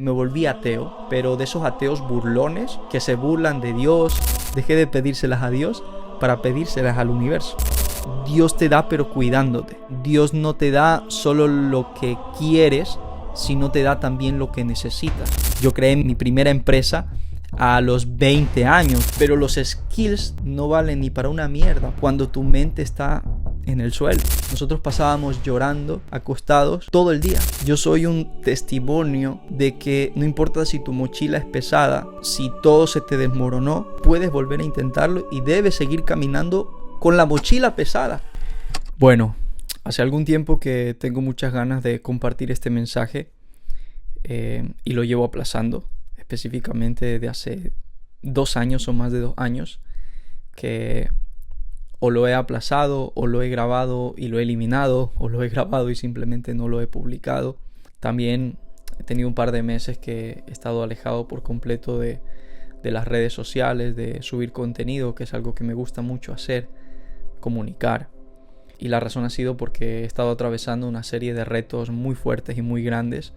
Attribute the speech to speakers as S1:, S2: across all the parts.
S1: me volví ateo, pero de esos ateos burlones que se burlan de Dios. Dejé de pedírselas a Dios para pedírselas al universo. Dios te da pero cuidándote. Dios no te da solo lo que quieres, sino te da también lo que necesitas. Yo creé mi primera empresa a los 20 años, pero los skills no valen ni para una mierda cuando tu mente está en el suelo. Nosotros pasábamos llorando, acostados, todo el día. Yo soy un testimonio de que no importa si tu mochila es pesada, si todo se te desmoronó, puedes volver a intentarlo y debes seguir caminando con la mochila pesada. Bueno, hace algún tiempo que tengo muchas ganas de compartir este mensaje y lo llevo aplazando, específicamente de hace 2 años o más de 2 años, que o lo he aplazado, o lo he grabado y lo he eliminado, o lo he grabado y simplemente no lo he publicado. También he tenido un par de meses que he estado alejado por completo de las redes sociales, de subir contenido, que es algo que me gusta mucho hacer, comunicar. Y la razón ha sido porque he estado atravesando una serie de retos muy fuertes y muy grandes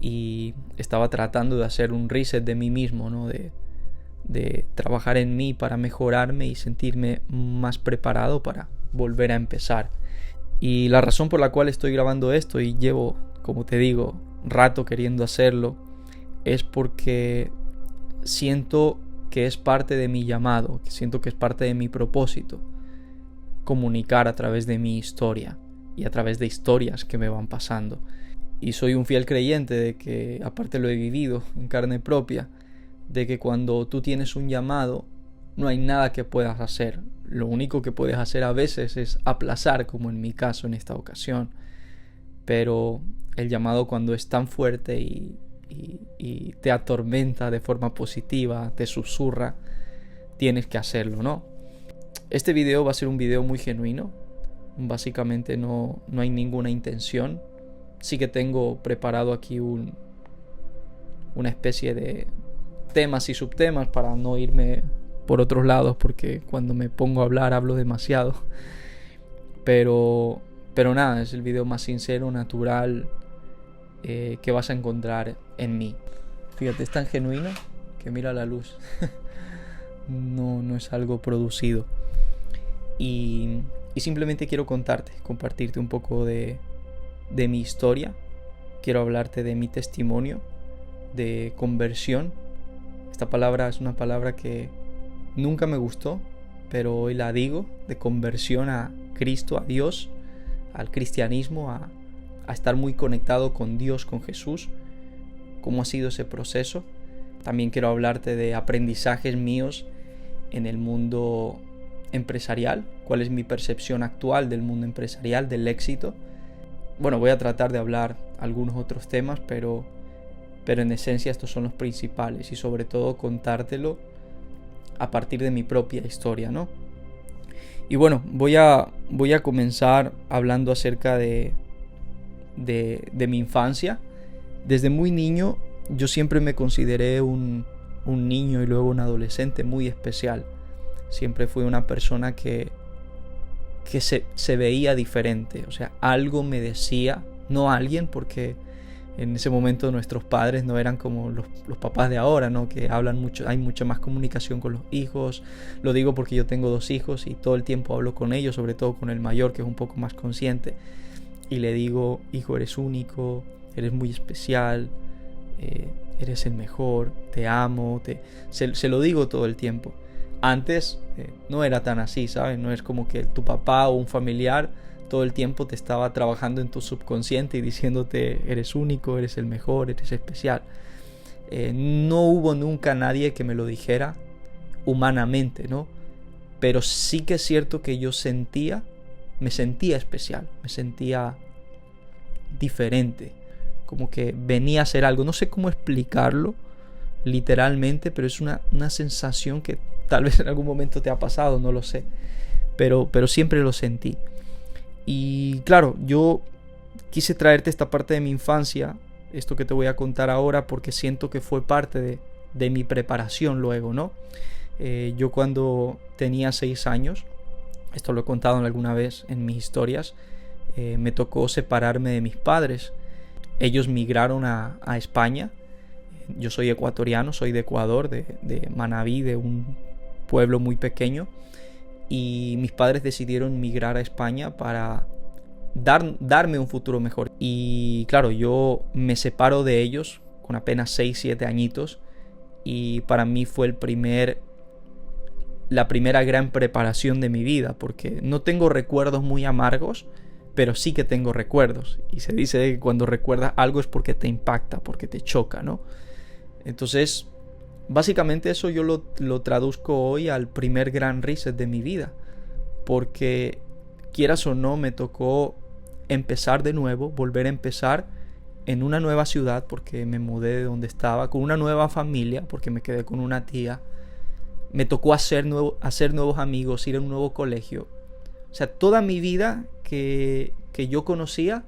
S1: y estaba tratando de hacer un reset de mí mismo, ¿no? De trabajar en mí para mejorarme y sentirme más preparado para volver a empezar. Y la razón por la cual estoy grabando esto y llevo, como te digo, rato queriendo hacerlo, es porque siento que es parte de mi llamado, que siento que es parte de mi propósito, comunicar a través de mi historia y a través de historias que me van pasando. Y soy un fiel creyente de que, aparte lo he vivido en carne propia, de que cuando tú tienes un llamado no hay nada que puedas hacer. Lo único que puedes hacer a veces es aplazar, como en mi caso en esta ocasión. Pero el llamado, cuando es tan fuerte y te atormenta de forma positiva, te susurra, tienes que hacerlo, ¿no? Este video va a ser un video muy genuino. Básicamente no hay ninguna intención. Sí que tengo preparado aquí una especie de temas y subtemas para no irme por otros lados, porque cuando me pongo a hablar hablo demasiado. Pero nada, es el video más sincero, natural que vas a encontrar en mí. Fíjate, es tan genuino que mira la luz. No es algo producido. Y simplemente quiero compartirte un poco de mi historia. Quiero hablarte de mi testimonio de conversión. Esta palabra es una palabra que nunca me gustó, pero hoy la digo, de conversión a Cristo, a Dios, al cristianismo, a estar muy conectado con Dios, con Jesús. ¿Cómo ha sido ese proceso? También quiero hablarte de aprendizajes míos en el mundo empresarial. ¿Cuál es mi percepción actual del mundo empresarial, del éxito? Bueno, voy a tratar de hablar algunos otros temas, pero en esencia estos son los principales, y sobre todo contártelo a partir de mi propia historia, ¿no? Y bueno, voy a comenzar hablando acerca de mi infancia. Desde muy niño yo siempre me consideré un niño y luego un adolescente muy especial. Siempre fui una persona que se veía diferente. O sea, algo me decía, no alguien, porque en ese momento nuestros padres no eran como los papás de ahora, ¿no? Que hablan mucho, hay mucha más comunicación con los hijos. Lo digo porque yo tengo 2 hijos y todo el tiempo hablo con ellos, sobre todo con el mayor, que es un poco más consciente. Y le digo: hijo, eres único, eres muy especial, eres el mejor, te amo. Se lo digo todo el tiempo. Antes no era tan así, ¿sabes? No es como que tu papá o un familiar todo el tiempo te estaba trabajando en tu subconsciente y diciéndote: eres único, eres el mejor, eres especial. No hubo nunca nadie que me lo dijera humanamente, ¿no? Pero sí que es cierto que yo me sentía especial, me sentía diferente, como que venía a ser algo. No sé cómo explicarlo literalmente, pero es una sensación que tal vez en algún momento te ha pasado, no lo sé, pero siempre lo sentí. Y claro, yo quise traerte esta parte de mi infancia, esto que te voy a contar ahora, porque siento que fue parte de mi preparación luego, ¿no? Yo cuando tenía 6 años, esto lo he contado alguna vez en mis historias, me tocó separarme de mis padres. Ellos migraron a España Yo soy ecuatoriano, soy de Ecuador, de Manabí, de un pueblo muy pequeño. Y mis padres decidieron migrar a España para darme un futuro mejor. Y claro, yo me separo de ellos con apenas 6, 7 añitos. Y para mí fue la primera gran preparación de mi vida, porque no tengo recuerdos muy amargos, pero sí que tengo recuerdos. Y se dice que cuando recuerdas algo es porque te impacta, porque te choca, ¿no? Entonces, básicamente eso yo lo traduzco hoy al primer gran reset de mi vida, porque quieras o no me tocó empezar de nuevo, volver a empezar en una nueva ciudad, porque me mudé de donde estaba, con una nueva familia, porque me quedé con una tía. Me tocó hacer nuevos amigos, ir a un nuevo colegio. O sea, toda mi vida que yo conocía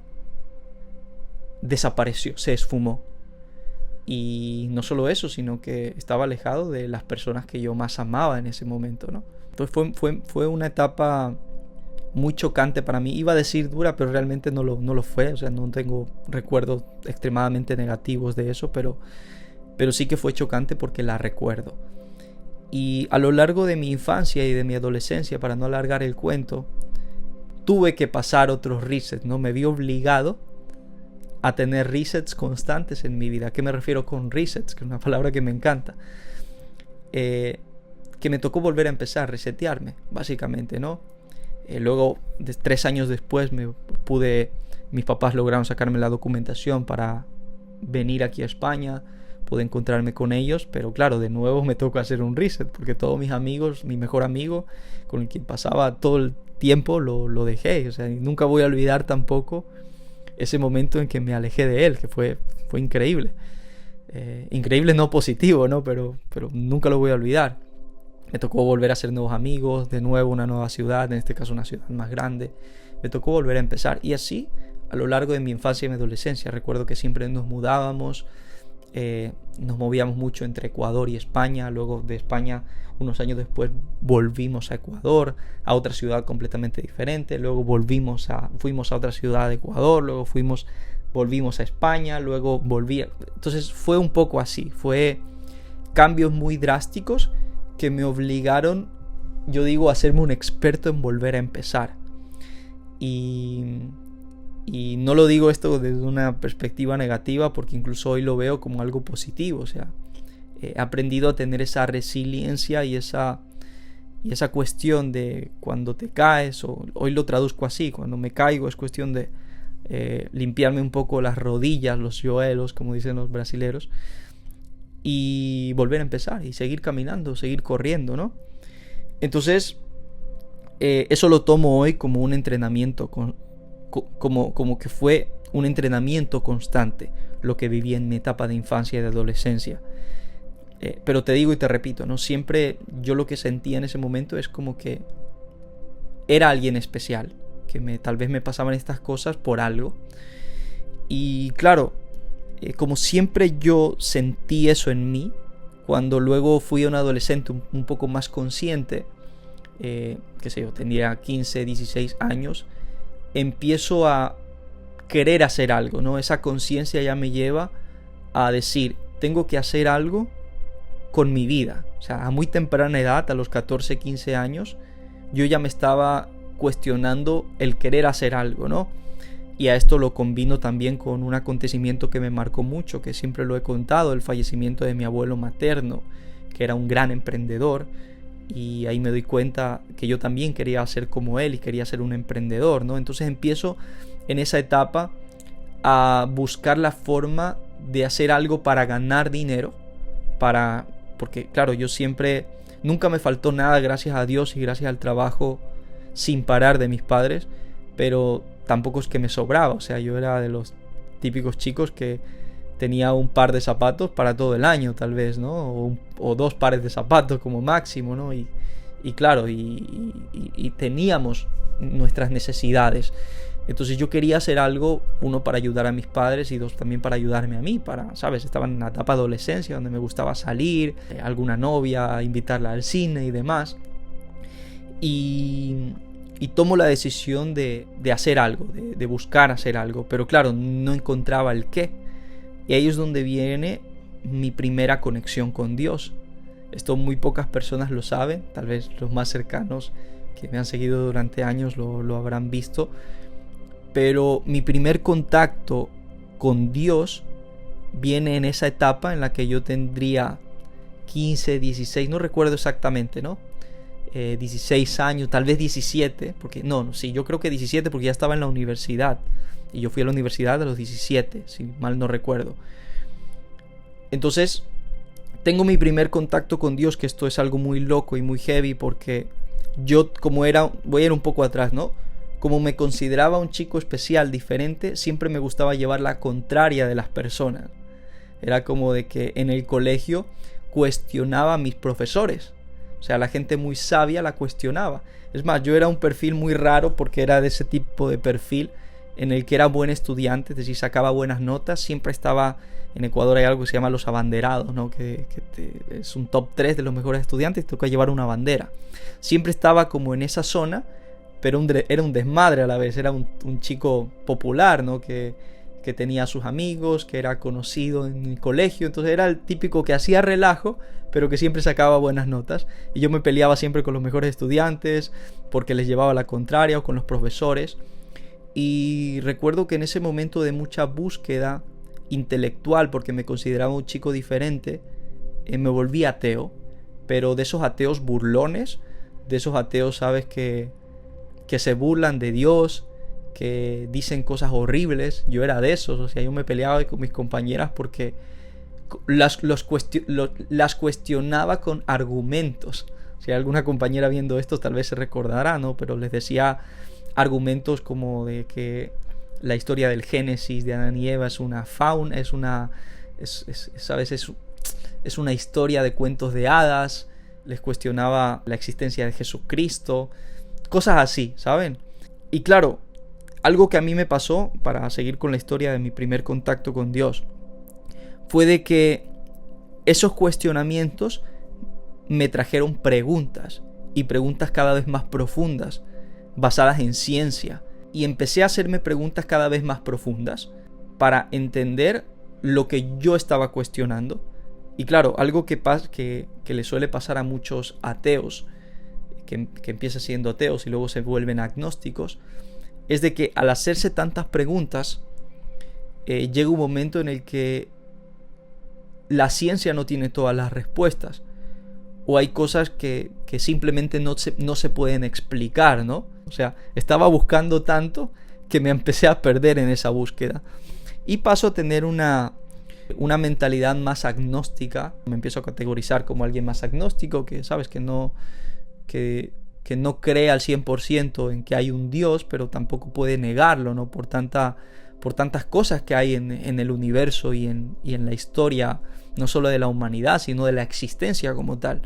S1: desapareció, se esfumó. Y no solo eso, sino que estaba alejado de las personas que yo más amaba en ese momento, ¿no? Entonces fue una etapa muy chocante para mí. Iba a decir dura, pero realmente no lo fue. O sea, no tengo recuerdos extremadamente negativos de eso, pero sí que fue chocante porque la recuerdo. Y a lo largo de mi infancia y de mi adolescencia, para no alargar el cuento, tuve que pasar otros resets, ¿no? Me vi obligado a tener resets constantes en mi vida. ¿A qué me refiero con resets? Que es una palabra que me encanta. Que me tocó volver a empezar, resetearme, básicamente, ¿no? Luego, 3 años después, mis papás lograron sacarme la documentación para venir aquí a España, pude encontrarme con ellos, pero claro, de nuevo me tocó hacer un reset, porque todos mis amigos, mi mejor amigo, con el que pasaba todo el tiempo, lo dejé. O sea, nunca voy a olvidar tampoco ese momento en que me alejé de él, que fue increíble. Increíble no positivo, ¿no? Pero nunca lo voy a olvidar. Me tocó volver a hacer nuevos amigos, de nuevo una nueva ciudad, en este caso una ciudad más grande. Me tocó volver a empezar. Y así, a lo largo de mi infancia y mi adolescencia, recuerdo que siempre nos mudábamos, nos movíamos mucho entre Ecuador y España. Luego de España, unos años después, volvimos a Ecuador, a otra ciudad completamente diferente. Luego fuimos a otra ciudad de Ecuador, luego volvimos a España, luego volví. Entonces fue un poco así, fue cambios muy drásticos que me obligaron, yo digo, a hacerme un experto en volver a empezar. Y no lo digo esto desde una perspectiva negativa, porque incluso hoy lo veo como algo positivo. O sea, he aprendido a tener esa resiliencia y esa cuestión de cuando te caes, o hoy lo traduzco así: cuando me caigo es cuestión de limpiarme un poco las rodillas, los joelhos, como dicen los brasileros, y volver a empezar y seguir caminando, seguir corriendo, ¿no? Entonces, eso lo tomo hoy como un entrenamiento, como que fue un entrenamiento constante lo que viví en mi etapa de infancia y de adolescencia. Pero te digo y te repito, ¿no? Siempre yo lo que sentía en ese momento es como que era alguien especial, que tal vez me pasaban estas cosas por algo. Y claro, como siempre yo sentí eso en mí, cuando luego fui un adolescente un poco más consciente, qué sé yo, tenía 15, 16 años, empiezo a querer hacer algo, ¿no? Esa conciencia ya me lleva a decir, tengo que hacer algo con mi vida. O sea, a muy temprana edad, a los 14, 15 años, yo ya me estaba cuestionando el querer hacer algo, ¿no? Y a esto lo combino también con un acontecimiento que me marcó mucho, que siempre lo he contado: el fallecimiento de mi abuelo materno, que era un gran emprendedor. Y ahí me doy cuenta que yo también quería ser como él y quería ser un emprendedor, ¿no? Entonces empiezo en esa etapa a buscar la forma de hacer algo para ganar dinero, porque claro, yo nunca me faltó nada, gracias a Dios y gracias al trabajo sin parar de mis padres, pero tampoco es que me sobraba. O sea, yo era de los típicos chicos que tenía un par de zapatos para todo el año, tal vez, ¿no? O 2 pares de zapatos como máximo, ¿no? Y claro, y teníamos nuestras necesidades. Entonces yo quería hacer algo, 1, para ayudar a mis padres, y 2, también para ayudarme a mí, ¿sabes? Estaba en una etapa de adolescencia donde me gustaba salir, alguna novia, invitarla al cine y demás. Y tomo la decisión de hacer algo, de buscar hacer algo, pero claro, no encontraba el qué. Y ahí es donde viene mi primera conexión con Dios. Esto muy pocas personas lo saben, tal vez los más cercanos que me han seguido durante años lo habrán visto, pero mi primer contacto con Dios viene en esa etapa en la que yo tendría 15, 16, no recuerdo exactamente, ¿no? 16 años, tal vez 17, porque sí, yo creo que 17 porque ya estaba en la universidad y yo fui a la universidad a los 17, si mal no recuerdo. Entonces, tengo mi primer contacto con Dios, que esto es algo muy loco y muy heavy, porque yo voy a ir un poco atrás, ¿no? Como me consideraba un chico especial, diferente, siempre me gustaba llevar la contraria de las personas. Era como de que en el colegio cuestionaba a mis profesores. O sea, la gente muy sabia la cuestionaba. Es más, yo era un perfil muy raro porque era de ese tipo de perfil en el que era buen estudiante, es decir, sacaba buenas notas. Siempre estaba, en Ecuador hay algo que se llama los abanderados, ¿no? Es un top 3 de los mejores estudiantes y toca llevar una bandera. Siempre estaba como en esa zona, pero era un desmadre a la vez. Era un chico popular, ¿no? Que tenía a sus amigos, que era conocido en el colegio. Entonces era el típico que hacía relajo, pero que siempre sacaba buenas notas. Y yo me peleaba siempre con los mejores estudiantes porque les llevaba la contraria, o con los profesores. Y recuerdo que en ese momento de mucha búsqueda intelectual, porque me consideraba un chico diferente, me volví ateo. Pero de esos ateos burlones, de esos ateos, ¿sabes? Que se burlan de Dios, que dicen cosas horribles. Yo era de esos, o sea, yo me peleaba con mis compañeras porque las cuestionaba con argumentos. Si hay alguna compañera viendo esto, tal vez se recordará, ¿no? Pero les decía argumentos como de que la historia del Génesis de Adán y Eva es una fauna, ¿sabes? Es una historia de cuentos de hadas. Les cuestionaba la existencia de Jesucristo, cosas así, ¿saben? Y claro, algo que a mí me pasó, para seguir con la historia de mi primer contacto con Dios, fue de que esos cuestionamientos me trajeron preguntas, y preguntas cada vez más profundas, basadas en ciencia. Y empecé a hacerme preguntas cada vez más profundas para entender lo que yo estaba cuestionando. Y claro, algo que le suele pasar a muchos ateos, que empiezan siendo ateos y luego se vuelven agnósticos, es de que al hacerse tantas preguntas, llega un momento en el que la ciencia no tiene todas las respuestas, o hay cosas que simplemente no se pueden explicar, ¿no? O sea, estaba buscando tanto que me empecé a perder en esa búsqueda, y paso a tener una mentalidad más agnóstica. Me empiezo a categorizar como alguien más agnóstico, que sabes que no cree al 100% en que hay un Dios, pero tampoco puede negarlo, ¿no? Por tantas cosas que hay en el universo y en la historia, no solo de la humanidad, sino de la existencia como tal.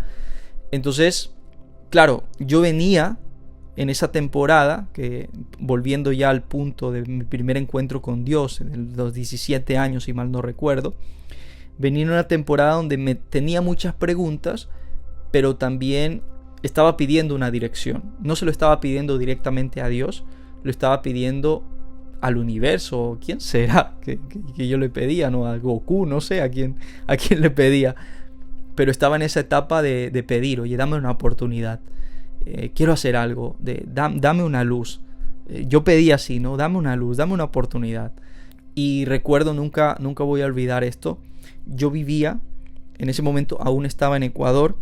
S1: Entonces, claro, yo venía en esa temporada, que volviendo ya al punto de mi primer encuentro con Dios, en los 17 años, si mal no recuerdo, venía en una temporada donde tenía muchas preguntas, pero también estaba pidiendo una dirección. No se lo estaba pidiendo directamente a Dios, lo estaba pidiendo al universo. ¿Quién será que yo le pedía? ¿No? A Goku, no sé a quién le pedía. Pero estaba en esa etapa de pedir, oye, dame una oportunidad. Quiero hacer algo, dame una luz. Yo pedí así, ¿no? Dame una luz, dame una oportunidad. Y recuerdo, nunca voy a olvidar esto. Yo vivía, en ese momento aún estaba en Ecuador,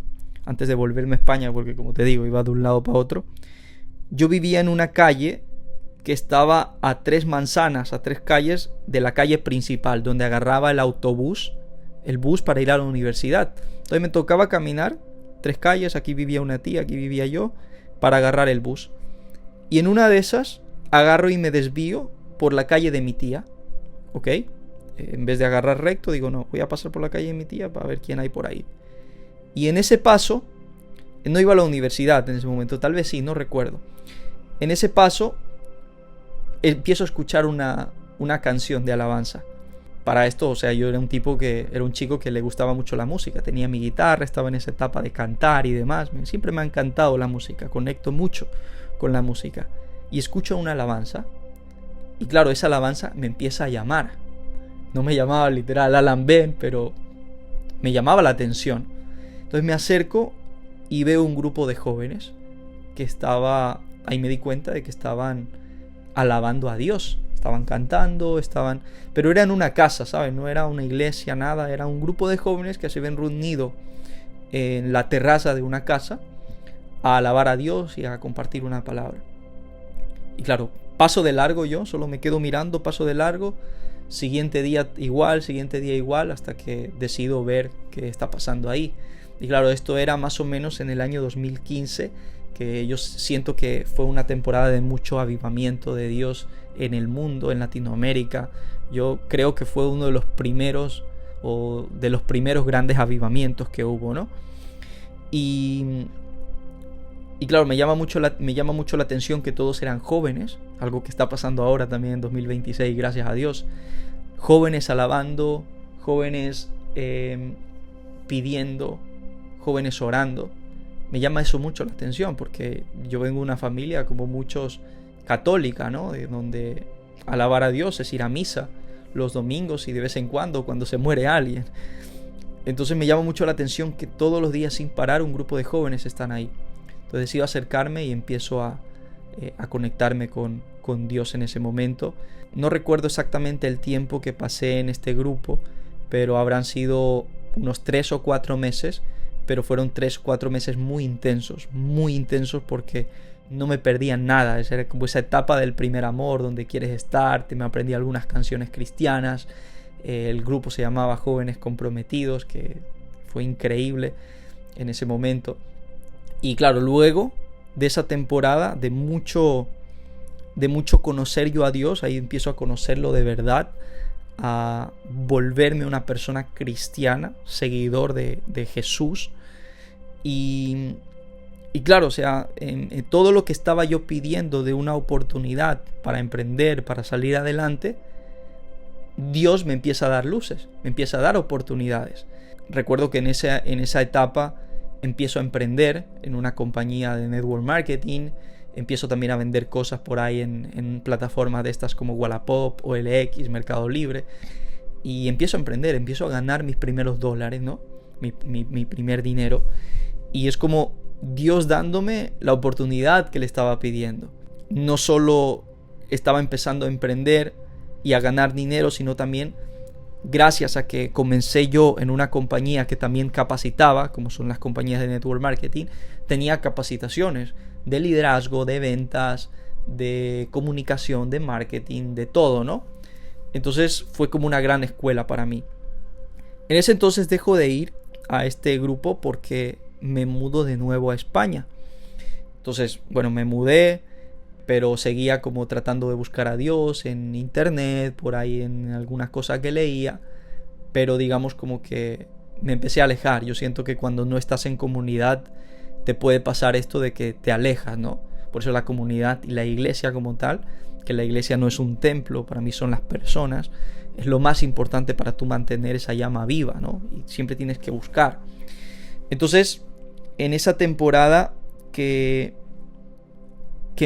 S1: antes de volverme a España, porque como te digo, iba de un lado para otro. Yo vivía en una calle que estaba a 3 manzanas, a 3 calles de la calle principal, donde agarraba el bus para ir a la universidad. Entonces me tocaba caminar 3 calles, aquí vivía una tía, aquí vivía yo, para agarrar el bus. Y en una de esas agarro y me desvío por la calle de mi tía, ¿ok? En vez de agarrar recto, digo, no, voy a pasar por la calle de mi tía para ver quién hay por ahí. Y en ese paso, no iba a la universidad en ese momento, tal vez sí, no recuerdo. En ese paso empiezo a escuchar una canción de alabanza. Para esto, o sea, yo era un chico que le gustaba mucho la música, tenía mi guitarra, estaba en esa etapa de cantar y demás. Siempre me ha encantado la música, conecto mucho con la música. Y escucho una alabanza, y claro, esa alabanza me empieza a llamar. No me llamaba literal Alan Ben, pero me llamaba la atención. Entonces me acerco y veo un grupo de jóvenes que ahí me di cuenta de que estaban alabando a Dios. Estaban cantando, pero era en una casa, ¿sabes? No era una iglesia, nada. Era un grupo de jóvenes que se habían reunido en la terraza de una casa a alabar a Dios y a compartir una palabra. Y claro, paso de largo yo, solo me quedo mirando, paso de largo. Siguiente día igual, hasta que decido ver qué está pasando ahí. Y claro, esto era más o menos en el año 2015, que yo siento que fue una temporada de mucho avivamiento de Dios en el mundo, en Latinoamérica. Yo creo que fue uno de los primeros grandes avivamientos que hubo, ¿no? Y claro, me llama mucho la atención que todos eran jóvenes, algo que está pasando ahora también en 2026, gracias a Dios. Jóvenes alabando, jóvenes pidiendo, jóvenes orando. Me llama eso mucho la atención, porque yo vengo de una familia como muchos católica, ¿no? De donde alabar a Dios es ir a misa los domingos y de vez en cuando se muere alguien. Entonces me llama mucho la atención que todos los días sin parar un grupo de jóvenes están ahí. Entonces decido acercarme y empiezo a conectarme con Dios en ese momento. No recuerdo exactamente el tiempo que pasé en este grupo, pero habrán sido unos 3 o 4 meses, pero fueron 3 o 4 meses muy intensos porque no me perdía nada. Era como esa etapa del primer amor donde quieres estar. Me aprendí algunas canciones cristianas. El grupo se llamaba Jóvenes Comprometidos, que fue increíble en ese momento. Y claro, luego de esa temporada de mucho conocer yo a Dios, ahí empiezo a conocerlo de verdad, a volverme una persona cristiana, seguidor de Jesús. Y claro, o sea, en todo lo que estaba yo pidiendo de una oportunidad para emprender, para salir adelante, Dios me empieza a dar luces, me empieza a dar oportunidades. Recuerdo que en esa etapa empiezo a emprender en una compañía de network marketing. Empiezo también a vender cosas por ahí en plataformas de estas como Wallapop, OLX, Mercado Libre. Y empiezo a emprender, empiezo a ganar mis primeros dólares, ¿no? Mi primer dinero. Y es como Dios dándome la oportunidad que le estaba pidiendo. No solo estaba empezando a emprender y a ganar dinero, sino también gracias a que comencé yo en una compañía que también capacitaba, como son las compañías de network marketing, tenía capacitaciones de liderazgo, de ventas, de comunicación, de marketing, de todo, ¿no? Entonces fue como una gran escuela para mí. En ese entonces dejo de ir a este grupo porque me mudo de nuevo a España. Entonces, bueno, me mudé, pero seguía como tratando de buscar a Dios en internet, por ahí en algunas cosas que leía, pero digamos como que me empecé a alejar. Yo siento que cuando no estás en comunidad te puede pasar esto de que te alejas, ¿no? Por eso la comunidad y la iglesia como tal, que la iglesia no es un templo, para mí son las personas, es lo más importante para tú mantener esa llama viva, ¿no? Y siempre tienes que buscar. Entonces, en esa temporada que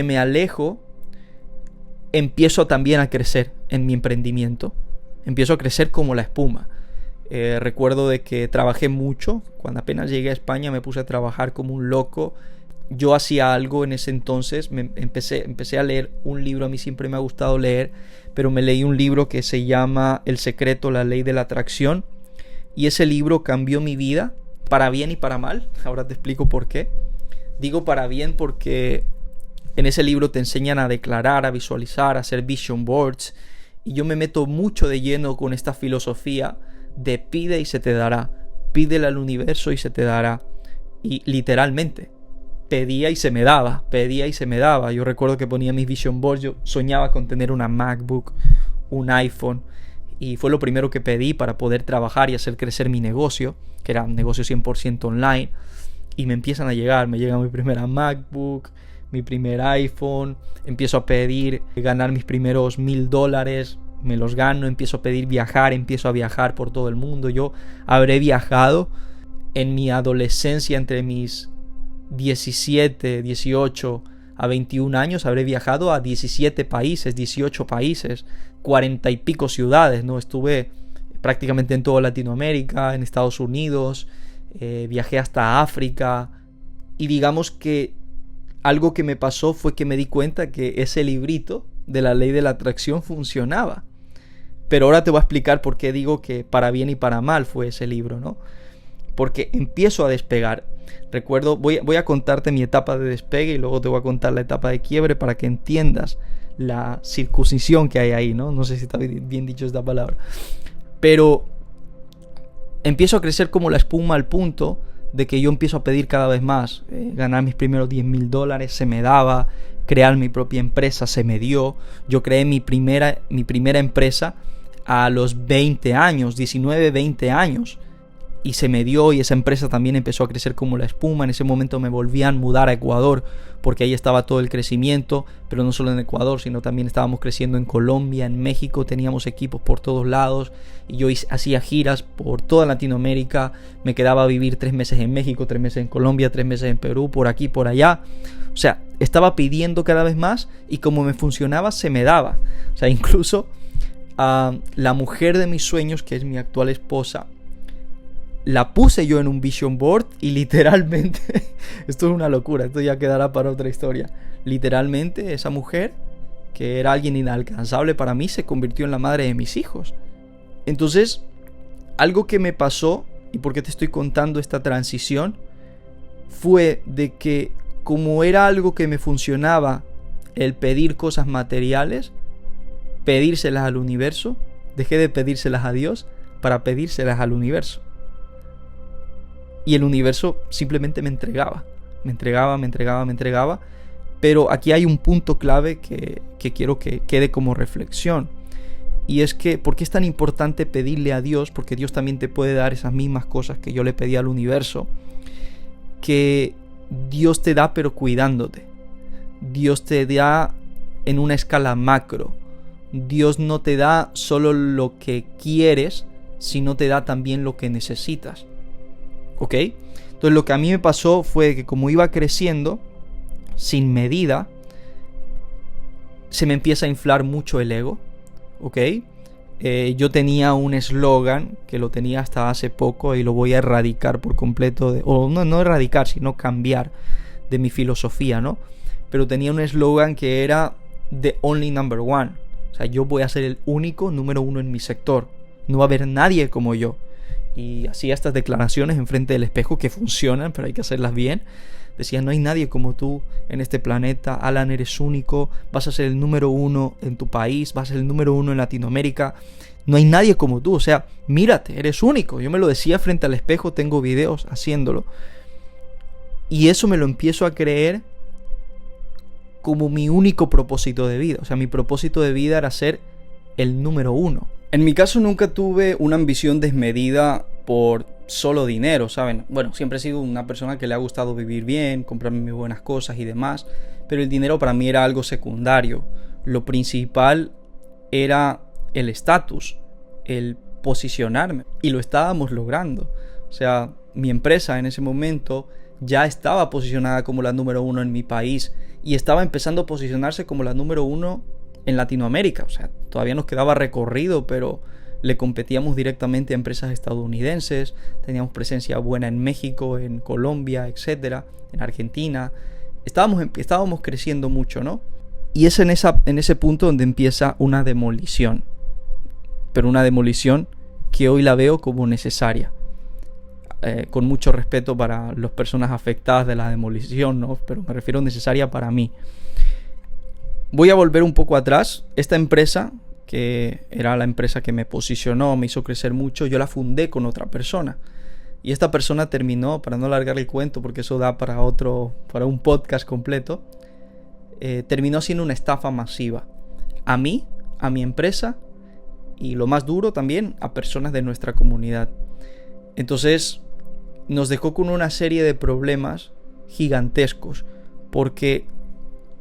S1: me alejo, empiezo también a crecer en mi emprendimiento. Empiezo a crecer como la espuma. Recuerdo de que trabajé mucho. Cuando apenas llegué a España me puse a trabajar como un loco. Yo hacía algo en ese entonces. Empecé a leer un libro. A mí siempre me ha gustado leer, pero me leí un libro que se llama El secreto, la ley de la atracción. Y ese libro cambió mi vida, para bien y para mal. Ahora te explico por qué. Digo para bien porque en ese libro te enseñan a declarar, a visualizar, a hacer vision boards. Y yo me meto mucho de lleno con esta filosofía de pide y se te dará. Pídele al universo y se te dará. Y literalmente, pedía y se me daba. Pedía y se me daba. Yo recuerdo que ponía mis vision boards. Yo soñaba con tener una MacBook, un iPhone. Y fue lo primero que pedí para poder trabajar y hacer crecer mi negocio, que era un negocio 100% online. Y me empiezan a llegar. Me llega mi primera MacBook, mi primer iPhone, empiezo a pedir ganar mis primeros $1,000, me los gano, empiezo a pedir viajar, empiezo a viajar por todo el mundo. Yo habré viajado en mi adolescencia entre mis 17, 18 a 21 años, habré viajado a 17 países, 18 países, 40 y pico ciudades, ¿no? Estuve prácticamente en toda Latinoamérica, en Estados Unidos, viajé hasta África y digamos que algo que me pasó fue que me di cuenta que ese librito de la ley de la atracción funcionaba. Pero ahora te voy a explicar por qué digo que para bien y para mal fue ese libro, ¿no? Porque empiezo a despegar. Recuerdo, voy a contarte mi etapa de despegue y luego te voy a contar la etapa de quiebre para que entiendas la circuncisión que hay ahí, ¿no? No sé si está bien dicho esta palabra. Pero empiezo a crecer como la espuma al punto de que yo empiezo a pedir cada vez más. Ganar mis primeros $10,000 se me daba. Crear mi propia empresa se me dio. Yo creé mi primera empresa a los 20 años, 19, 20 años. Y se me dio, y esa empresa también empezó a crecer como la espuma. En ese momento me volvían a mudar a Ecuador porque ahí estaba todo el crecimiento, pero no solo en Ecuador, sino también estábamos creciendo en Colombia, en México, teníamos equipos por todos lados y yo hacía giras por toda Latinoamérica. Me quedaba a vivir 3 meses en México, 3 meses en Colombia, 3 meses en Perú, por aquí, por allá. O sea, estaba pidiendo cada vez más y como me funcionaba, se me daba. O sea, incluso la mujer de mis sueños, que es mi actual esposa, la puse yo en un vision board y literalmente, esto es una locura, esto ya quedará para otra historia. Literalmente esa mujer, que era alguien inalcanzable para mí, se convirtió en la madre de mis hijos. Entonces, algo que me pasó, y por qué te estoy contando esta transición, fue de que como era algo que me funcionaba, el pedir cosas materiales, pedírselas al universo, dejé de pedírselas a Dios para pedírselas al universo. Y el universo simplemente me entregaba. Pero aquí hay un punto clave que quiero que quede como reflexión. Y es que, ¿por qué es tan importante pedirle a Dios? Porque Dios también te puede dar esas mismas cosas que yo le pedí al universo. Que Dios te da pero cuidándote. Dios te da en una escala macro. Dios no te da solo lo que quieres, sino te da también lo que necesitas. ¿Ok? Entonces lo que a mí me pasó fue que como iba creciendo sin medida, se me empieza a inflar mucho el ego. ¿Ok? Yo tenía un eslogan que lo tenía hasta hace poco y lo voy a erradicar por completo, o no erradicar, sino cambiar de mi filosofía, ¿no? Pero tenía un eslogan que era The Only Number One. O sea, yo voy a ser el único número 1 en mi sector. No va a haber nadie como yo. Y hacía estas declaraciones enfrente del espejo que funcionan, pero hay que hacerlas bien. Decía, no hay nadie como tú en este planeta. Alan, eres único. Vas a ser el número 1 en tu país. Vas a ser el número 1 en Latinoamérica. No hay nadie como tú. O sea, mírate, eres único. Yo me lo decía frente al espejo. Tengo videos haciéndolo. Y eso me lo empiezo a creer como mi único propósito de vida. O sea, mi propósito de vida era ser el número 1. En mi caso nunca tuve una ambición desmedida por solo dinero, ¿saben? Bueno, siempre he sido una persona que le ha gustado vivir bien, comprarme mis buenas cosas y demás, pero el dinero para mí era algo secundario. Lo principal era el estatus, el posicionarme, y lo estábamos logrando. O sea, mi empresa en ese momento ya estaba posicionada como la número 1 en mi país y estaba empezando a posicionarse como la número 1 en Latinoamérica. O sea, todavía nos quedaba recorrido, pero le competíamos directamente a empresas estadounidenses. Teníamos presencia buena en México, en Colombia, etcétera, en Argentina. Estábamos creciendo mucho, ¿no? Y es en ese punto donde empieza una demolición. Pero una demolición que hoy la veo como necesaria. Con mucho respeto para las personas afectadas de la demolición, ¿no? Pero me refiero a necesaria para mí. Voy a volver un poco atrás. Esta empresa, que era la empresa que me posicionó, me hizo crecer mucho, yo la fundé con otra persona. Y esta persona terminó, para no alargar el cuento, porque eso da para un podcast completo, terminó siendo una estafa masiva. A mí, a mi empresa, y lo más duro también, a personas de nuestra comunidad. Entonces, nos dejó con una serie de problemas gigantescos, porque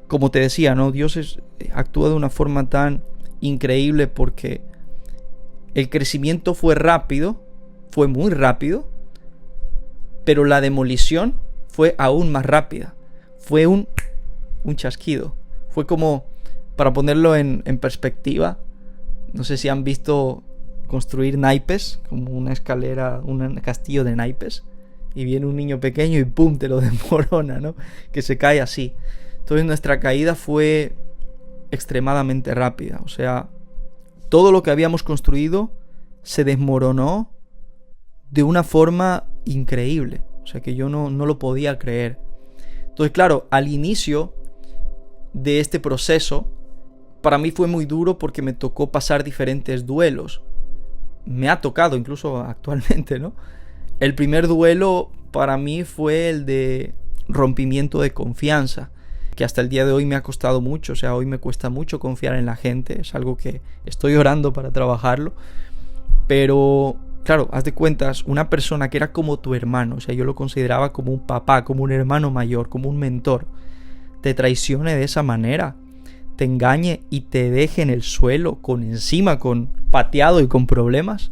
S1: como te decía, ¿no? Dios actúa de una forma tan increíble porque el crecimiento fue rápido, fue muy rápido, pero la demolición fue aún más rápida. Fue un chasquido. Fue como, para ponerlo en perspectiva, no sé si han visto construir naipes, como una escalera, un castillo de naipes, y viene un niño pequeño y ¡pum!, te lo desmorona, ¿no? Que se cae así. Entonces nuestra caída fue extremadamente rápida. O sea, todo lo que habíamos construido se desmoronó de una forma increíble. O sea, que yo no lo podía creer. Entonces, claro, al inicio de este proceso, para mí fue muy duro porque me tocó pasar diferentes duelos. Me ha tocado incluso actualmente, ¿no? El primer duelo para mí fue el de rompimiento de confianza, que hasta el día de hoy me ha costado mucho. O sea, hoy me cuesta mucho confiar en la gente. Es algo que estoy orando para trabajarlo. Pero, claro, haz de cuentas, una persona que era como tu hermano, o sea, yo lo consideraba como un papá, como un hermano mayor, como un mentor, te traicione de esa manera, te engañe y te deje en el suelo, con pateado y con problemas,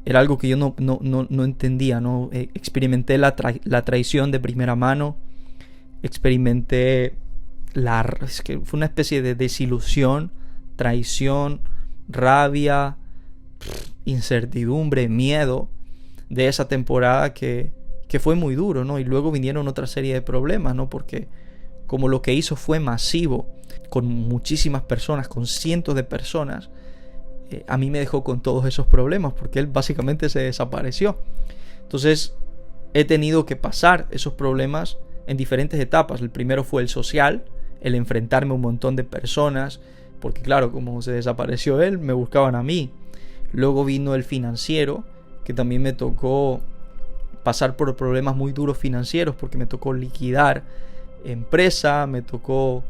S1: era algo que yo no entendía, ¿no? Experimenté la traición de primera mano, experimenté es que fue una especie de desilusión, traición, rabia, incertidumbre, miedo de esa temporada que fue muy duro, ¿no? Y luego vinieron otra serie de problemas, ¿no? Porque como lo que hizo fue masivo, con muchísimas personas, con cientos de personas, a mí me dejó con todos esos problemas, porque él básicamente se desapareció. Entonces he tenido que pasar esos problemas en diferentes etapas. El primero fue el social, el enfrentarme a un montón de personas, porque claro, como se desapareció él, me buscaban a mí. Luego vino el financiero, que también me tocó pasar por problemas muy duros financieros, porque me tocó liquidar empresa, me tocó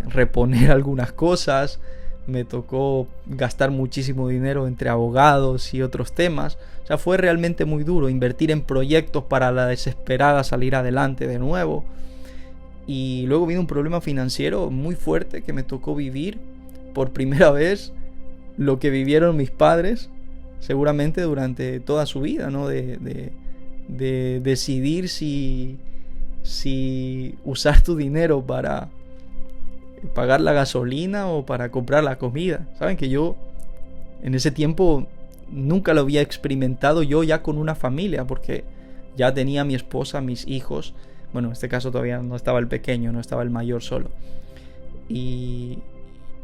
S1: reponer algunas cosas, me tocó gastar muchísimo dinero entre abogados y otros temas. O sea, fue realmente muy duro invertir en proyectos para la desesperada salir adelante de nuevo. Y luego vino un problema financiero muy fuerte que me tocó vivir por primera vez lo que vivieron mis padres seguramente durante toda su vida, ¿no? De decidir si usar tu dinero para pagar la gasolina o para comprar la comida. Saben que yo en ese tiempo nunca lo había experimentado, yo ya con una familia, porque ya tenía a mi esposa, mis hijos. Bueno, en este caso todavía no estaba el pequeño, no estaba el mayor solo. Y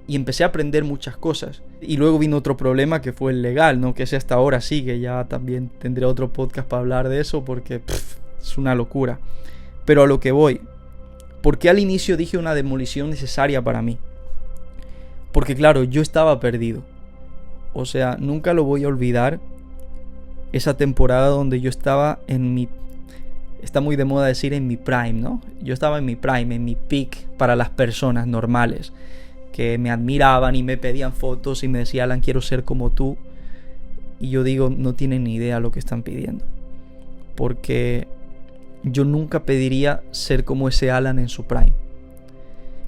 S1: empecé a aprender muchas cosas. Y luego vino otro problema que fue el legal, ¿no? Que ese hasta ahora sigue. Ya también tendré otro podcast para hablar de eso porque es una locura. Pero a lo que voy, ¿por qué al inicio dije una demolición necesaria para mí? Porque claro, yo estaba perdido. O sea, nunca lo voy a olvidar. Esa temporada donde yo estaba está muy de moda decir en mi prime, ¿no? Yo estaba en mi prime, en mi peak para las personas normales que me admiraban y me pedían fotos y me decían, Alan, quiero ser como tú. Y yo digo, no tienen ni idea lo que están pidiendo. Porque yo nunca pediría ser como ese Alan en su prime.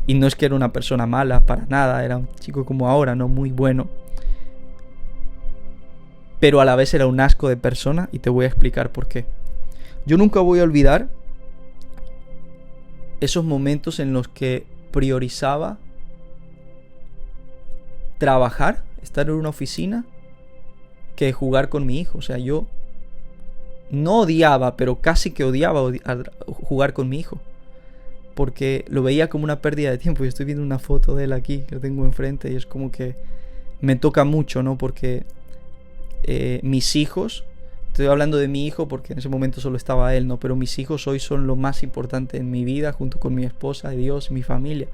S1: Y no es que era una persona mala, para nada. Era un chico como ahora, no muy bueno. Pero a la vez era un asco de persona y te voy a explicar por qué. Yo nunca voy a olvidar esos momentos en los que priorizaba trabajar, estar en una oficina, que jugar con mi hijo. O sea, yo no odiaba, pero casi que odiaba jugar con mi hijo, porque lo veía como una pérdida de tiempo. Yo estoy viendo una foto de él aquí, que lo tengo enfrente, y es como que me toca mucho, ¿no? Porque mis hijos, estoy hablando de mi hijo porque en ese momento solo estaba él, ¿no? Pero mis hijos hoy son lo más importante en mi vida, junto con mi esposa, Dios, mi familia.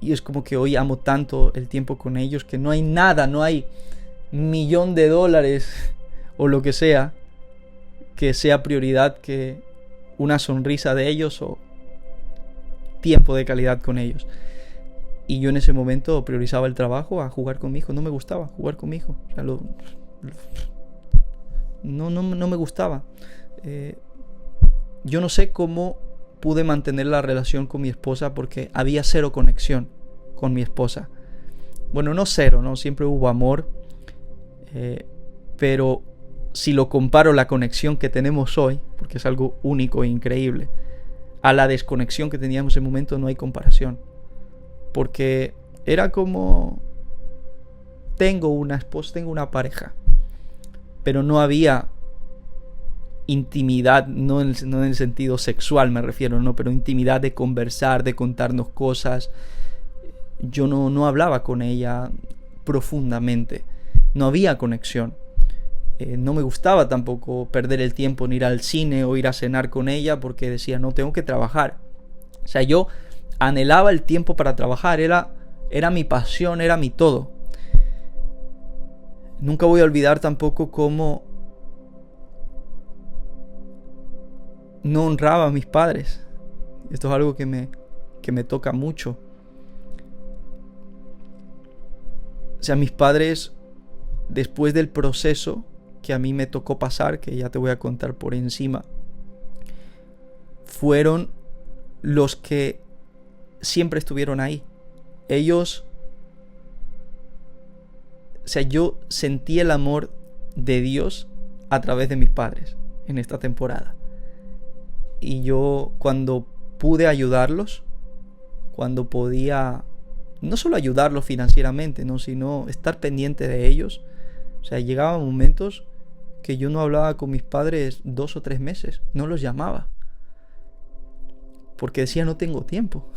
S1: Y es como que hoy amo tanto el tiempo con ellos que no hay nada, no hay $1,000,000 o lo que sea prioridad que una sonrisa de ellos o tiempo de calidad con ellos. Y yo en ese momento priorizaba el trabajo a jugar con mi hijo. No me gustaba jugar con mi hijo. O sea, no me gustaba. Yo no sé cómo pude mantener la relación con mi esposa porque había cero conexión con mi esposa. Bueno, no cero, ¿no? Siempre hubo amor. Pero si lo comparo la conexión que tenemos hoy, porque es algo único e increíble, a la desconexión que teníamos en ese momento, no hay comparación. Porque era como tengo una esposa, tengo una pareja, pero no había intimidad, no en el sentido sexual me refiero, no, pero intimidad de conversar, de contarnos cosas. Yo no hablaba con ella profundamente, no había conexión. No me gustaba tampoco perder el tiempo en ir al cine o ir a cenar con ella, porque decía, no, tengo que trabajar. O sea, yo anhelaba el tiempo para trabajar, era mi pasión, era mi todo. Nunca voy a olvidar tampoco cómo no honraba a mis padres. Esto es algo que me toca mucho. O sea, mis padres, después del proceso que a mí me tocó pasar, que ya te voy a contar por encima, fueron los que siempre estuvieron ahí. Ellos, o sea, yo sentí el amor de Dios a través de mis padres en esta temporada. Y yo, cuando pude ayudarlos, cuando podía no solo ayudarlos financieramente, ¿no?, sino estar pendiente de ellos. O sea, llegaban momentos que yo no hablaba con mis padres 2 o 3 meses, no los llamaba, porque decía, no tengo tiempo.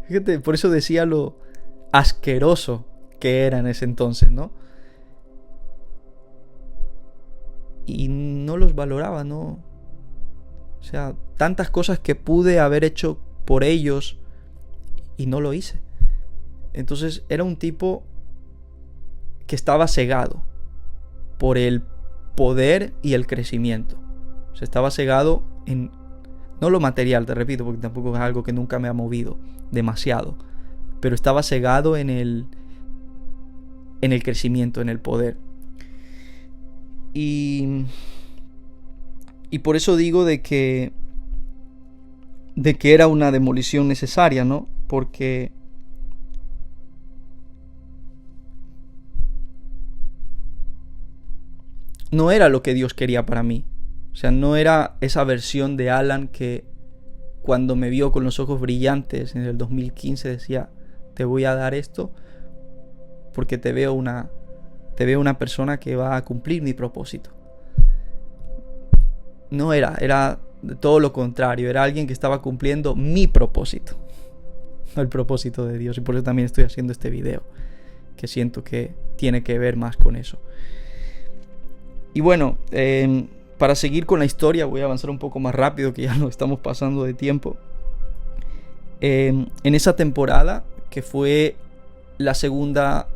S1: Fíjate, por eso decía lo asqueroso que era en ese entonces, ¿no? Y no los valoraba, ¿no? O sea, tantas cosas que pude haber hecho por ellos y no lo hice. Entonces era un tipo que estaba cegado por el poder y el crecimiento. O sea, estaba cegado en, no lo material, te repito, porque tampoco es algo que nunca me ha movido demasiado, pero estaba cegado en el crecimiento, en el poder. Y por eso digo de que era una demolición necesaria, ¿no? Porque no era lo que Dios quería para mí. O sea, no era esa versión de Alan que cuando me vio con los ojos brillantes en el 2015 decía, te voy a dar esto porque te veo una persona que va a cumplir mi propósito. No era todo lo contrario, era alguien que estaba cumpliendo mi propósito, no el propósito de Dios. Y por eso también estoy haciendo este video, que siento que tiene que ver más con eso. Y bueno, para seguir con la historia voy a avanzar un poco más rápido, que ya nos estamos pasando de tiempo. En esa temporada, que fue la segunda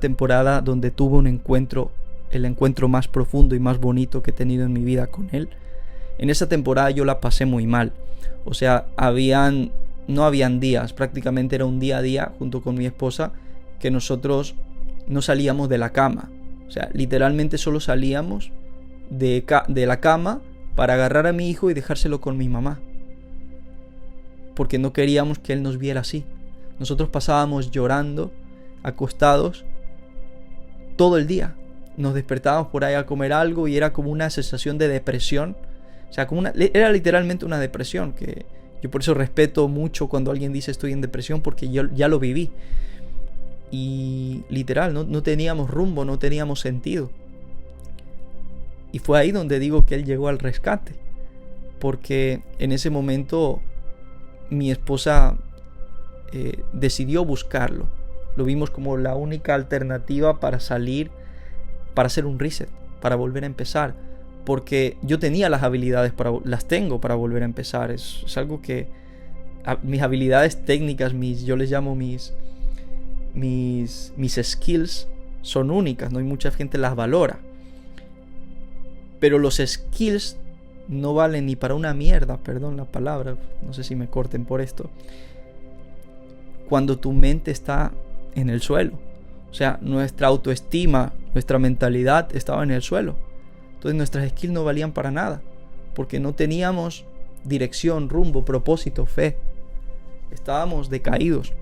S1: temporada donde tuve el encuentro más profundo y más bonito que he tenido en mi vida con él. En esa temporada yo la pasé muy mal. O sea, no habían días, prácticamente era un día a día junto con mi esposa que nosotros no salíamos de la cama. O sea, literalmente solo salíamos de la cama para agarrar a mi hijo y dejárselo con mi mamá, porque no queríamos que él nos viera así. Nosotros pasábamos llorando, acostados, todo el día. Nos despertábamos por ahí a comer algo y era como una sensación de depresión. O sea, era literalmente una depresión, que yo por eso respeto mucho cuando alguien dice estoy en depresión, porque yo ya lo viví. Y literal, no teníamos rumbo, no teníamos sentido. Y fue ahí donde digo que él llegó al rescate, porque en ese momento mi esposa decidió buscarlo. Lo vimos como la única alternativa para salir, para hacer un reset, para volver a empezar. Porque yo tenía las habilidades, las tengo para volver a empezar. Es algo que mis habilidades técnicas, yo les llamo mis skills, son únicas, no hay mucha gente las valora. Pero los skills no valen ni para una mierda, perdón la palabra, no sé si me corten por esto, cuando tu mente está en el suelo. O sea, nuestra autoestima, nuestra mentalidad estaba en el suelo. Entonces nuestras skills no valían para nada, porque no teníamos dirección, rumbo, propósito, fe. Estábamos decaídos.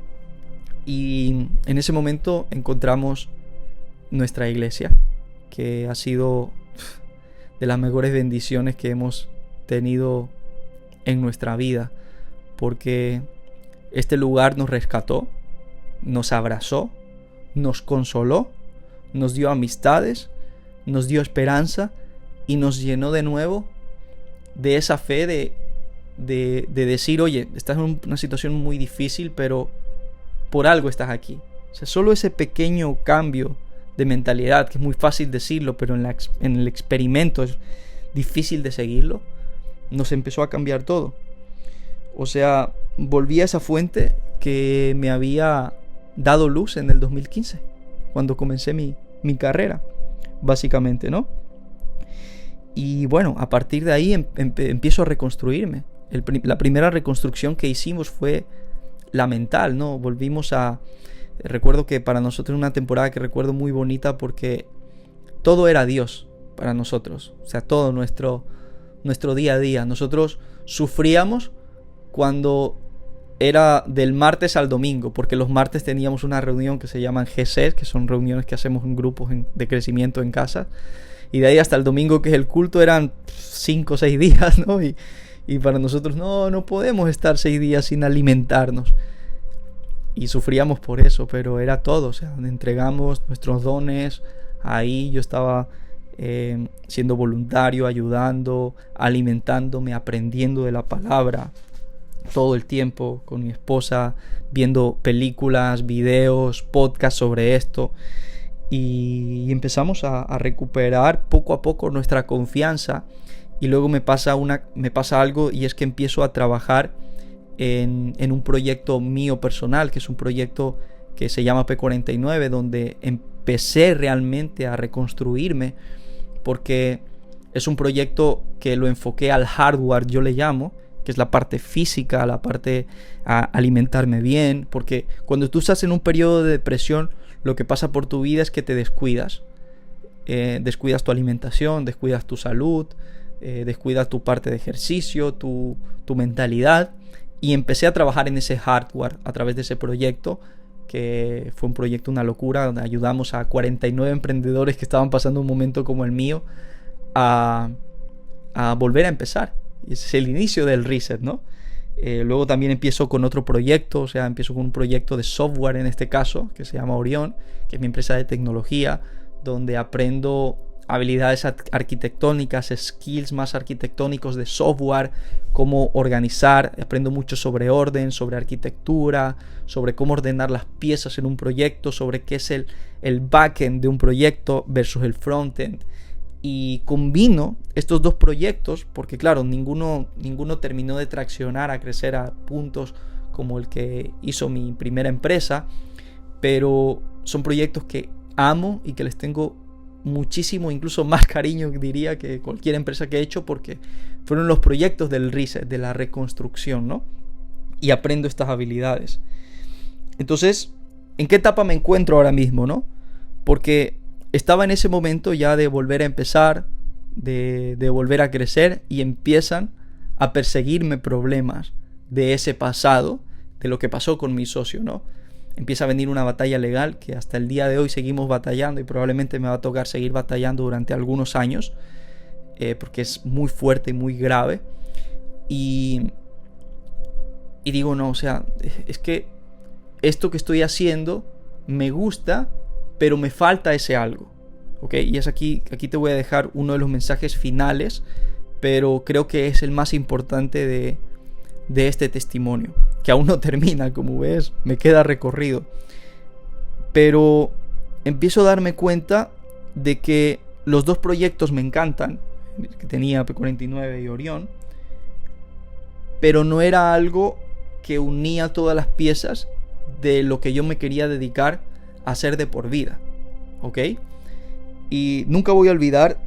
S1: Y en ese momento encontramos nuestra iglesia, que ha sido de las mejores bendiciones que hemos tenido en nuestra vida, porque este lugar nos rescató, nos abrazó, nos consoló, nos dio amistades, nos dio esperanza y nos llenó de nuevo de esa fe de decir, oye, estás en una situación muy difícil, pero por algo estás aquí. O sea, solo ese pequeño cambio de mentalidad, que es muy fácil decirlo, pero en el experimento es difícil de seguirlo, nos empezó a cambiar todo. O sea, volví a esa fuente que me había dado luz en el 2015, cuando comencé mi carrera, básicamente, ¿no? Y bueno, a partir de ahí empiezo a reconstruirme. La primera reconstrucción que hicimos fue la mental, ¿no? Recuerdo que para nosotros una temporada que recuerdo muy bonita porque todo era Dios para nosotros. O sea, todo nuestro día a día. Nosotros sufríamos cuando era del martes al domingo, porque los martes teníamos una reunión que se llaman GC, que son reuniones que hacemos en grupos de crecimiento en casa. Y de ahí hasta el domingo, que es el culto, eran 5 o 6 días, ¿no? Y para nosotros no podemos estar 6 días sin alimentarnos. Y sufríamos por eso, pero era todo. O sea, entregamos nuestros dones. Ahí yo estaba siendo voluntario, ayudando, alimentándome, aprendiendo de la palabra todo el tiempo con mi esposa, viendo películas, videos, podcasts sobre esto. Y empezamos a recuperar poco a poco nuestra confianza. Y luego me pasa algo, y es que empiezo a trabajar en un proyecto mío personal, que es un proyecto que se llama P49, donde empecé realmente a reconstruirme, porque es un proyecto que lo enfoqué al hardware, yo le llamo, que es la parte física, la parte a alimentarme bien, porque cuando tú estás en un periodo de depresión, lo que pasa por tu vida es que te descuidas. Descuidas tu alimentación, descuidas tu salud, descuidas tu parte de ejercicio, tu mentalidad. Y empecé a trabajar en ese hardware a través de ese proyecto, que fue un proyecto, una locura, donde ayudamos a 49 emprendedores que estaban pasando un momento como el mío a volver a empezar. Y ese es el inicio del reset, ¿no? Luego también empiezo con otro proyecto, o sea, empiezo con un proyecto de software en este caso, que se llama Orión, que es mi empresa de tecnología, donde aprendo habilidades arquitectónicas, skills más arquitectónicos de software, cómo organizar, aprendo mucho sobre orden, sobre arquitectura, sobre cómo ordenar las piezas en un proyecto, sobre qué es el backend de un proyecto versus el frontend. Y combino estos dos proyectos porque, claro, ninguno terminó de traccionar a crecer a puntos como el que hizo mi primera empresa, pero son proyectos que amo y que les tengo muchísimo, incluso más cariño, diría, que cualquier empresa que he hecho, porque fueron los proyectos del reset, de la reconstrucción, ¿no? Y aprendo estas habilidades. Entonces, ¿en qué etapa me encuentro ahora mismo, no? Porque estaba en ese momento ya de volver a empezar, de volver a crecer, y empiezan a perseguirme problemas de ese pasado, de lo que pasó con mi socio, ¿no? Empieza a venir una batalla legal que hasta el día de hoy seguimos batallando, y probablemente me va a tocar seguir batallando durante algunos años, porque es muy fuerte y muy grave. Y digo, no, o sea, es que esto que estoy haciendo me gusta, pero me falta ese algo, ¿ok? Y es aquí te voy a dejar uno de los mensajes finales, pero creo que es el más importante de este testimonio, que aún no termina, como ves, me queda recorrido. Pero empiezo a darme cuenta de que los dos proyectos me encantan, que tenía P49 y Orión, pero no era algo que unía todas las piezas de lo que yo me quería dedicar a hacer de por vida, ¿ok? Y nunca voy a olvidar,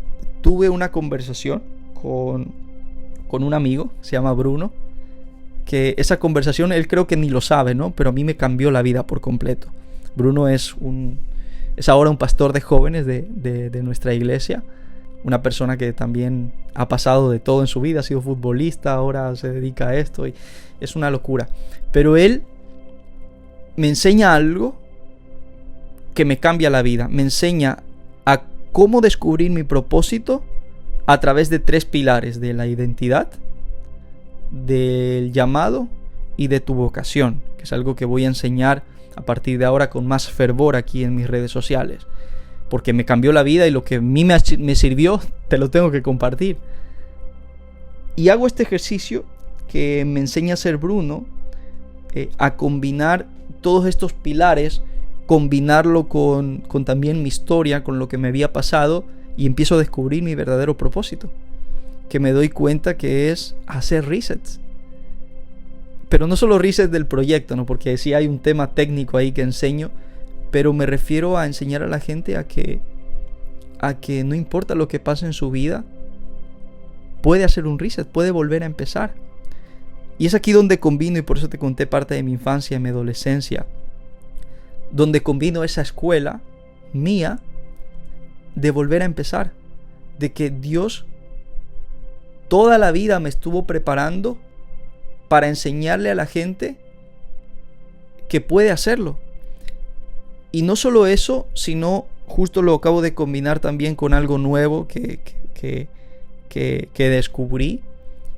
S1: tuve una conversación con un amigo, se llama Bruno, que esa conversación él creo que ni lo sabe, ¿no? Pero a mí me cambió la vida por completo. Bruno es ahora un pastor de jóvenes de nuestra iglesia, una persona que también ha pasado de todo en su vida, ha sido futbolista, ahora se dedica a esto, y es una locura. Pero él me enseña algo que me cambia la vida, me enseña a cómo descubrir mi propósito a través de 3 pilares: de la identidad, del llamado y de tu vocación, que es algo que voy a enseñar a partir de ahora con más fervor aquí en mis redes sociales, porque me cambió la vida y lo que a mí me sirvió te lo tengo que compartir. Y hago este ejercicio que me enseña a ser Bruno, a combinar todos estos pilares, combinarlo con también mi historia, con lo que me había pasado, y empiezo a descubrir mi verdadero propósito, que me doy cuenta que es hacer resets. Pero no solo resets del proyecto, ¿no? Porque sí hay un tema técnico ahí que enseño, pero me refiero a enseñar a la gente a que no importa lo que pase en su vida, puede hacer un reset, puede volver a empezar. Y es aquí donde combino, y por eso te conté parte de mi infancia y mi adolescencia, donde combino esa escuela mía de volver a empezar, de que Dios toda la vida me estuvo preparando para enseñarle a la gente que puede hacerlo. Y no solo eso, sino justo lo acabo de combinar también con algo nuevo que descubrí,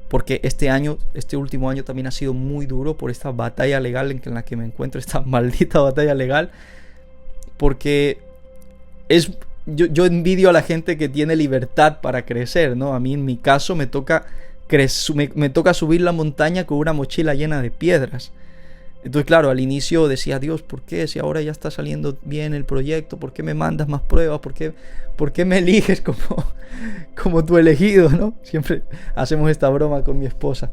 S1: porque este último año también ha sido muy duro por esta batalla legal en la que me encuentro, esta maldita batalla legal, porque yo envidio a la gente que tiene libertad para crecer, ¿no? A mí en mi caso me toca subir la montaña con una mochila llena de piedras. Entonces, claro, al inicio decía, Dios, ¿por qué? Si ahora ya está saliendo bien el proyecto, ¿por qué me mandas más pruebas? ¿Por qué me eliges como tu elegido, ¿no? Siempre hacemos esta broma con mi esposa.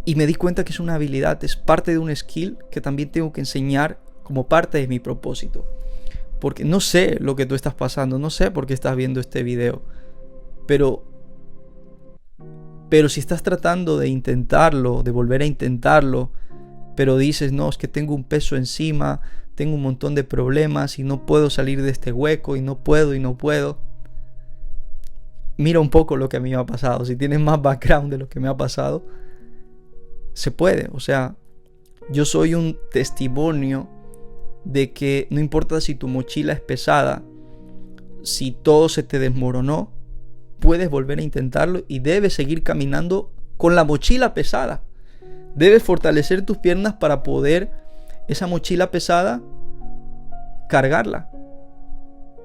S1: Y me di cuenta que es una habilidad, es parte de un skill que también tengo que enseñar como parte de mi propósito. Porque no sé lo que tú estás pasando, no sé por qué estás viendo este video, pero si estás tratando de intentarlo, de volver a intentarlo, pero dices, no, es que tengo un peso encima, tengo un montón de problemas y no puedo salir de este hueco y no puedo. Mira un poco lo que a mí me ha pasado. Si tienes más background de lo que me ha pasado, se puede. O sea, yo soy un testimonio de que no importa si tu mochila es pesada, si todo se te desmoronó, puedes volver a intentarlo y debes seguir caminando con la mochila pesada. Debes fortalecer tus piernas para poder esa mochila pesada cargarla.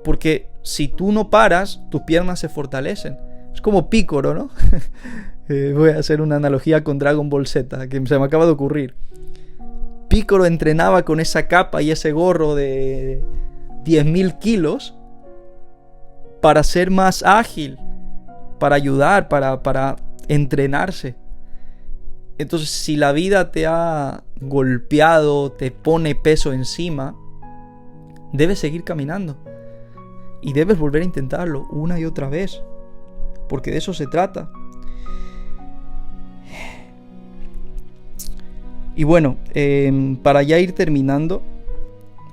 S1: Porque si tú no paras, tus piernas se fortalecen. Es como Piccolo, ¿no? Voy a hacer una analogía con Dragon Ball Z, que se me acaba de ocurrir. Piccolo entrenaba con esa capa y ese gorro de 10.000 kilos para ser más ágil, para ayudar, para entrenarse. Entonces, si la vida te ha golpeado, te pone peso encima, debes seguir caminando. Y debes volver a intentarlo una y otra vez. Porque de eso se trata. Y bueno, para ya ir terminando,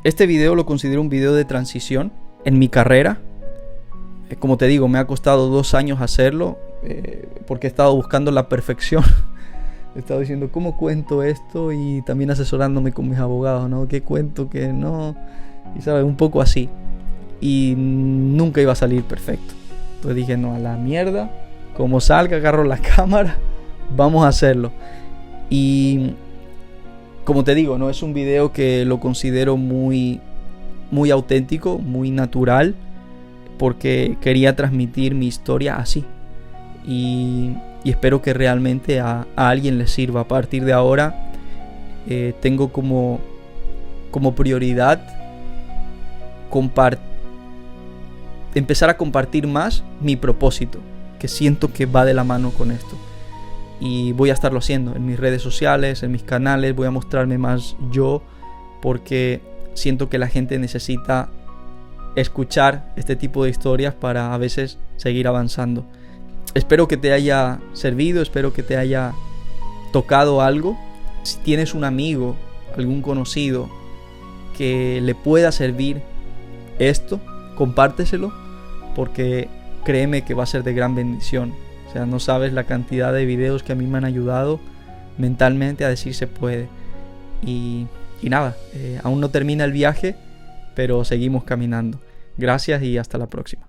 S1: este video lo considero un video de transición en mi carrera. Como te digo, me ha costado 2 años hacerlo, porque he estado buscando la perfección. He estado diciendo, ¿cómo cuento esto? Y también asesorándome con mis abogados, ¿no? ¿Qué cuento? ¿Qué no? Y sabes, un poco así. Y nunca iba a salir perfecto. Entonces dije, no, a la mierda. Como salga, agarro la cámara, vamos a hacerlo. Y como te digo, ¿no? Es un video que lo considero muy, muy auténtico, muy natural, porque quería transmitir mi historia así. Y espero que realmente a alguien le sirva. A partir de ahora tengo como prioridad empezar a compartir más mi propósito, que siento que va de la mano con esto. Y voy a estarlo haciendo en mis redes sociales, en mis canales. Voy a mostrarme más yo, porque siento que la gente necesita escuchar este tipo de historias para a veces seguir avanzando. Espero que te haya servido, espero que te haya tocado algo. Si tienes un amigo, algún conocido que le pueda servir esto, compárteselo, porque créeme que va a ser de gran bendición. O sea, no sabes la cantidad de videos que a mí me han ayudado mentalmente a decir se puede. Y nada, aún no termina el viaje, pero seguimos caminando. Gracias y hasta la próxima.